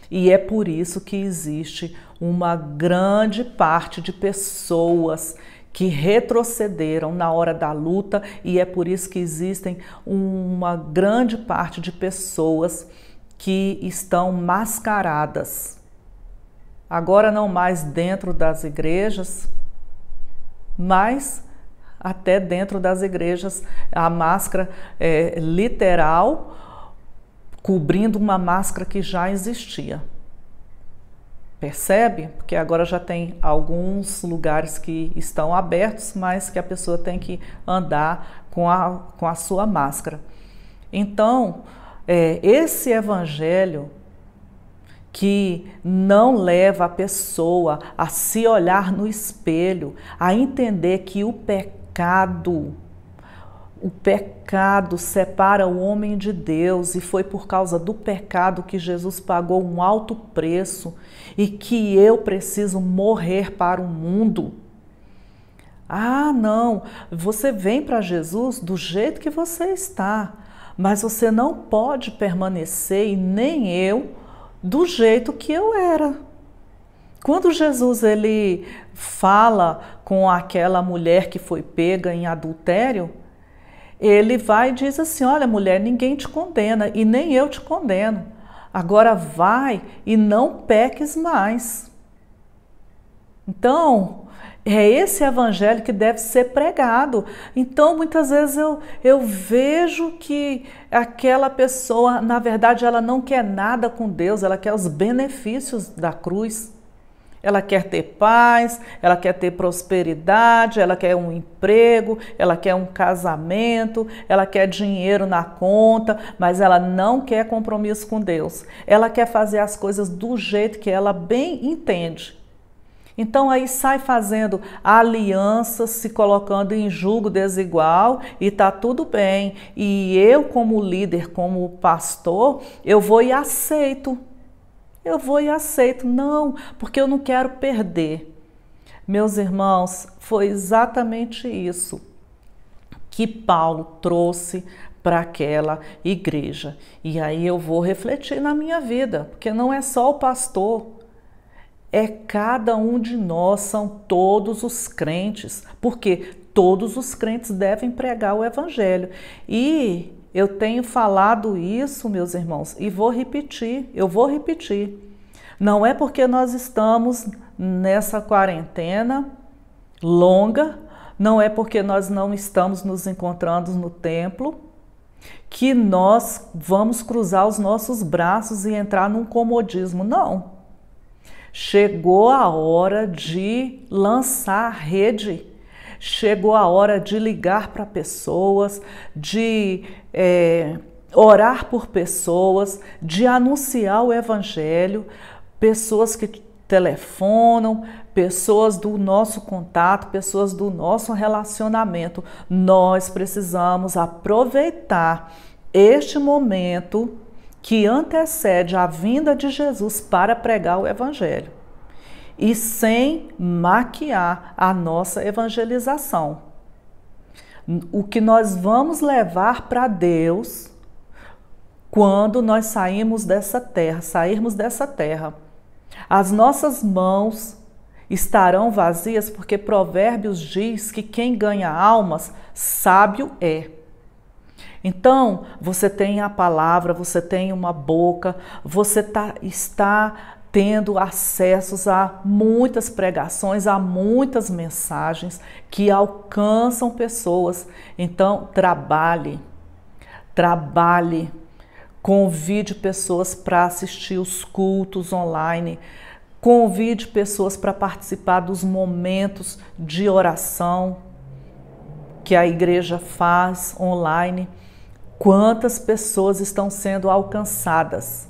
E é por isso que existe uma grande parte de pessoas que retrocederam na hora da luta, e é por isso que existem uma grande parte de pessoas que estão mascaradas. Agora não mais dentro das igrejas, mas até dentro das igrejas, a máscara literal, cobrindo uma máscara que já existia. Percebe? Porque agora já tem alguns lugares que estão abertos, mas que a pessoa tem que andar com a sua máscara. Então, esse evangelho que não leva a pessoa a se olhar no espelho, a entender que o pecado separa o homem de Deus e foi por causa do pecado que Jesus pagou um alto preço e que eu preciso morrer para o mundo. Ah, não, você vem para Jesus do jeito que você está, mas você não pode permanecer, e nem eu, do jeito que eu era. Quando Jesus ele fala com aquela mulher que foi pega em adultério, ele vai e diz assim: olha, mulher, ninguém te condena e nem eu te condeno. Agora vai e não peques mais. Então, é esse evangelho que deve ser pregado. Então, muitas vezes eu vejo que aquela pessoa, na verdade, ela não quer nada com Deus, ela quer os benefícios da cruz. Ela quer ter paz, ela quer ter prosperidade, ela quer um emprego, ela quer um casamento, ela quer dinheiro na conta, mas ela não quer compromisso com Deus. Ela quer fazer as coisas do jeito que ela bem entende. Então aí sai fazendo alianças, se colocando em julgo desigual e tá tudo bem. E eu, como líder, como pastor, eu vou e aceito. Eu vou e aceito. Não, porque eu não quero perder. Meus irmãos, foi exatamente isso que Paulo trouxe para aquela igreja. E aí eu vou refletir na minha vida, porque não é só o pastor, é cada um de nós, são todos os crentes, porque todos os crentes devem pregar o evangelho. E eu tenho falado isso, meus irmãos, e eu vou repetir. Não é porque nós estamos nessa quarentena longa, não é porque nós não estamos nos encontrando no templo, que nós vamos cruzar os nossos braços e entrar num comodismo. Não. Chegou a hora de lançar a rede. Chegou a hora de ligar para pessoas, de orar por pessoas, de anunciar o evangelho, pessoas que telefonam, pessoas do nosso contato, pessoas do nosso relacionamento. Nós precisamos aproveitar este momento que antecede a vinda de Jesus para pregar o evangelho. E sem maquiar a nossa evangelização. O que nós vamos levar para Deus quando nós sairmos dessa terra. As nossas mãos estarão vazias, porque Provérbios diz que quem ganha almas, sábio é. Então, você tem a palavra, você tem uma boca, você está tendo acessos a muitas pregações, a muitas mensagens que alcançam pessoas. Então, trabalhe, convide pessoas para assistir os cultos online, convide pessoas para participar dos momentos de oração que a igreja faz online. Quantas pessoas estão sendo alcançadas?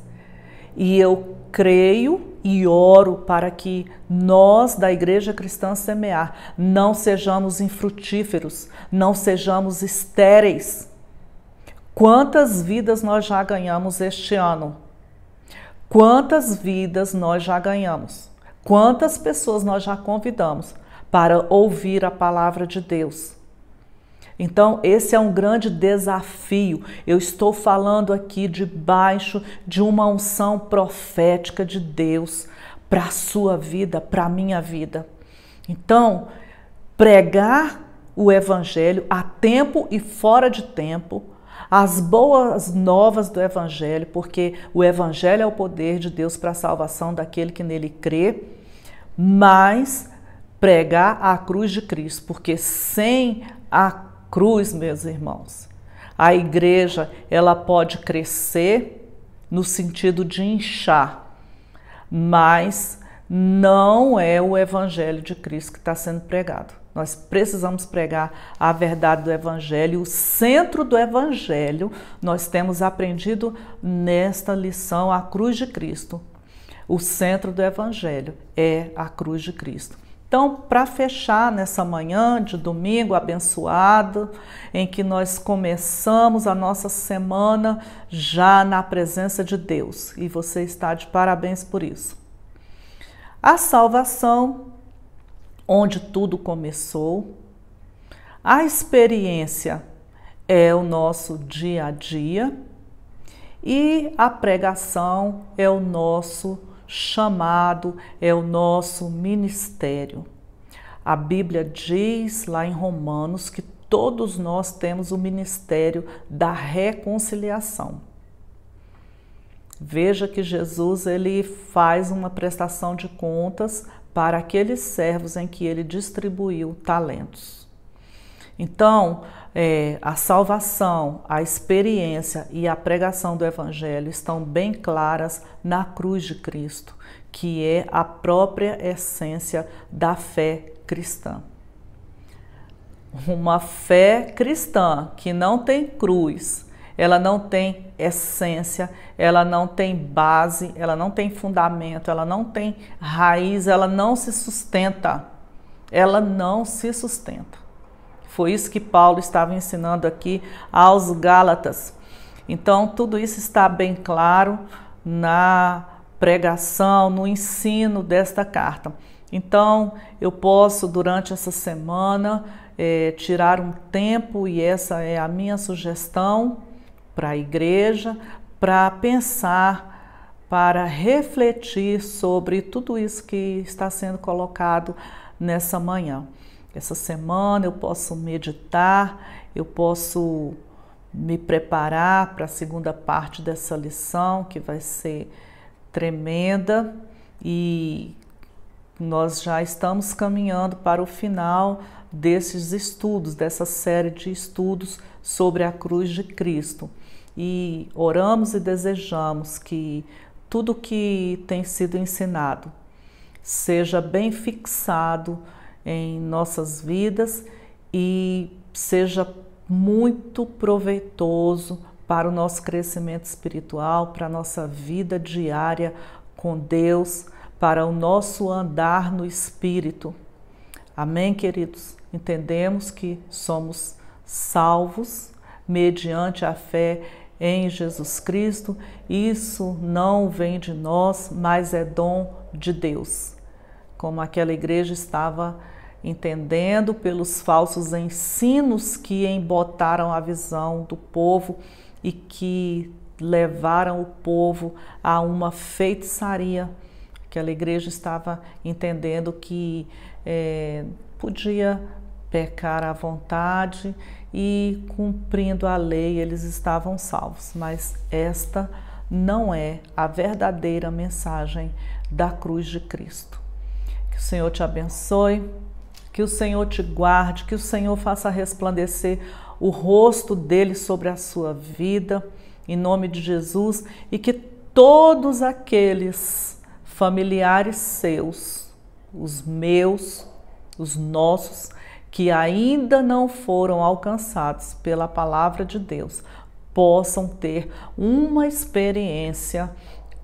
E eu creio e oro para que nós da Igreja Cristã Semear não sejamos infrutíferos, não sejamos estéreis. Quantas vidas nós já ganhamos este ano? Quantas vidas nós já ganhamos? Quantas pessoas nós já convidamos para ouvir a palavra de Deus? Então, esse é um grande desafio. Eu estou falando aqui debaixo de uma unção profética de Deus para a sua vida, para a minha vida. Então, pregar o evangelho a tempo e fora de tempo, as boas novas do evangelho, porque o evangelho é o poder de Deus para a salvação daquele que nele crê, mas pregar a cruz de Cristo, porque sem a cruz, meus irmãos, a igreja ela pode crescer no sentido de inchar, mas não é o evangelho de Cristo que está sendo pregado. Nós precisamos pregar a verdade do evangelho, o centro do evangelho. Nós temos aprendido nesta lição a cruz de Cristo. O centro do evangelho é a cruz de Cristo. Então, para fechar nessa manhã de domingo abençoado, em que nós começamos a nossa semana já na presença de Deus, e você está de parabéns por isso. A salvação, onde tudo começou, a experiência é o nosso dia a dia e a pregação é o nosso chamado, é o nosso ministério. A Bíblia diz lá em Romanos que todos nós temos o ministério da reconciliação. Veja que Jesus ele faz uma prestação de contas para aqueles servos em que ele distribuiu talentos. Então, a salvação, a experiência e a pregação do Evangelho estão bem claras na cruz de Cristo, que é a própria essência da fé cristã. Uma fé cristã que não tem cruz, ela não tem essência, ela não tem base, ela não tem fundamento, ela não tem raiz, ela não se sustenta. Ela não se sustenta. Foi isso que Paulo estava ensinando aqui aos Gálatas. Então, tudo isso está bem claro na pregação, no ensino desta carta. Então, eu posso, durante essa semana, tirar um tempo, e essa é a minha sugestão para a igreja, para pensar, para refletir sobre tudo isso que está sendo colocado nessa manhã. Essa semana eu posso meditar, eu posso me preparar para a segunda parte dessa lição, que vai ser tremenda, e nós já estamos caminhando para o final desses estudos, dessa série de estudos sobre a cruz de Cristo. E oramos e desejamos que tudo que tem sido ensinado seja bem fixado em nossas vidas e seja muito proveitoso para o nosso crescimento espiritual, para a nossa vida diária com Deus, para o nosso andar no Espírito. Amém, queridos? Entendemos que somos salvos mediante a fé em Jesus Cristo. Isso não vem de nós, mas é dom de Deus. Como aquela igreja estava entendendo pelos falsos ensinos que embotaram a visão do povo e que levaram o povo a uma feitiçaria. Aquela igreja estava entendendo que podia pecar à vontade e, cumprindo a lei, eles estavam salvos. Mas esta não é a verdadeira mensagem da cruz de Cristo. Que o Senhor te abençoe, que o Senhor te guarde, que o Senhor faça resplandecer o rosto dele sobre a sua vida, em nome de Jesus, e que todos aqueles familiares seus, os meus, os nossos, que ainda não foram alcançados pela palavra de Deus, possam ter uma experiência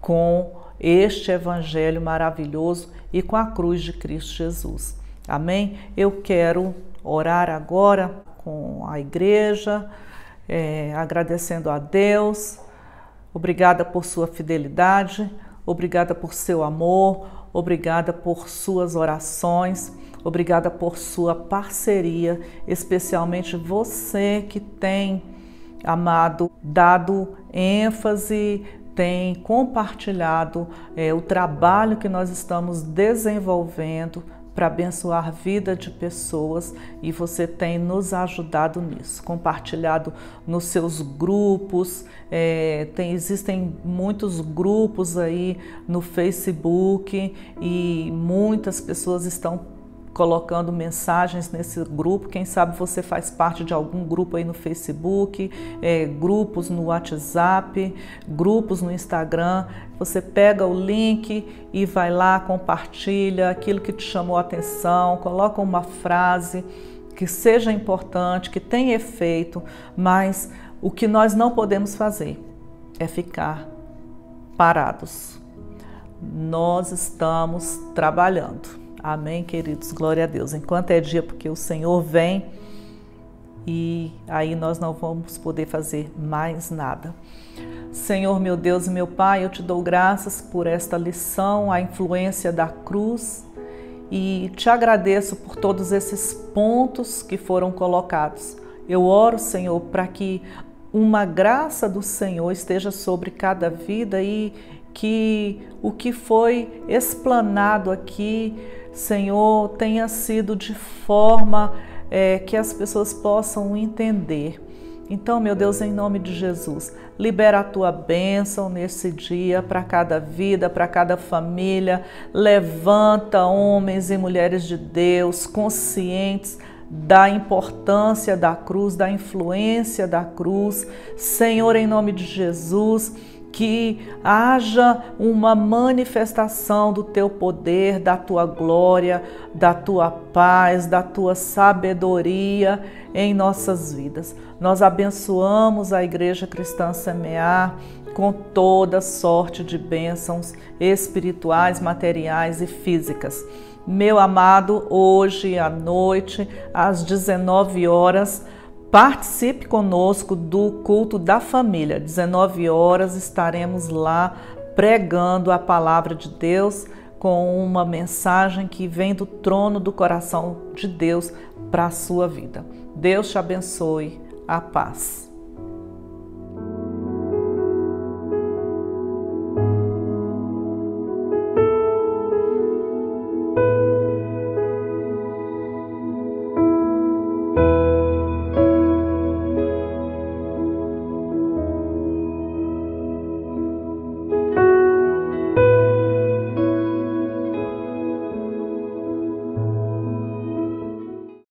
com este evangelho maravilhoso e com a cruz de Cristo Jesus. Amém? Eu quero orar agora com a igreja, agradecendo a Deus. Obrigada por sua fidelidade, obrigada por seu amor, obrigada por suas orações, obrigada por sua parceria, especialmente você que tem amado, dado ênfase, tem compartilhado o trabalho que nós estamos desenvolvendo para abençoar a vida de pessoas, e você tem nos ajudado nisso, compartilhado nos seus grupos, existem muitos grupos aí no Facebook e muitas pessoas estão colocando mensagens nesse grupo. Quem sabe você faz parte de algum grupo aí no Facebook, grupos no WhatsApp, grupos no Instagram. Você pega o link e vai lá, compartilha aquilo que te chamou a atenção, coloca uma frase que seja importante, que tenha efeito, mas o que nós não podemos fazer é ficar parados. Nós estamos trabalhando. Amém, queridos? Glória a Deus. Enquanto é dia, porque o Senhor vem e aí nós não vamos poder fazer mais nada. Senhor, meu Deus e meu Pai, eu te dou graças por esta lição, a influência da cruz, e te agradeço por todos esses pontos que foram colocados. Eu oro, Senhor, para que uma graça do Senhor esteja sobre cada vida e que o que foi explanado aqui, Senhor, tenha sido de forma que as pessoas possam entender. Então, meu Deus, em nome de Jesus, libera a tua bênção nesse dia para cada vida, para cada família. Levanta homens e mulheres de Deus conscientes da importância da cruz, da influência da cruz. Senhor, em nome de Jesus, que haja uma manifestação do teu poder, da tua glória, da tua paz, da tua sabedoria em nossas vidas. Nós abençoamos a Igreja Cristã Semear com toda sorte de bênçãos espirituais, materiais e físicas. Meu amado, hoje à noite, às 19 horas, participe conosco do culto da família. 19 horas estaremos lá pregando a palavra de Deus com uma mensagem que vem do trono do coração de Deus para a sua vida. Deus te abençoe. A paz.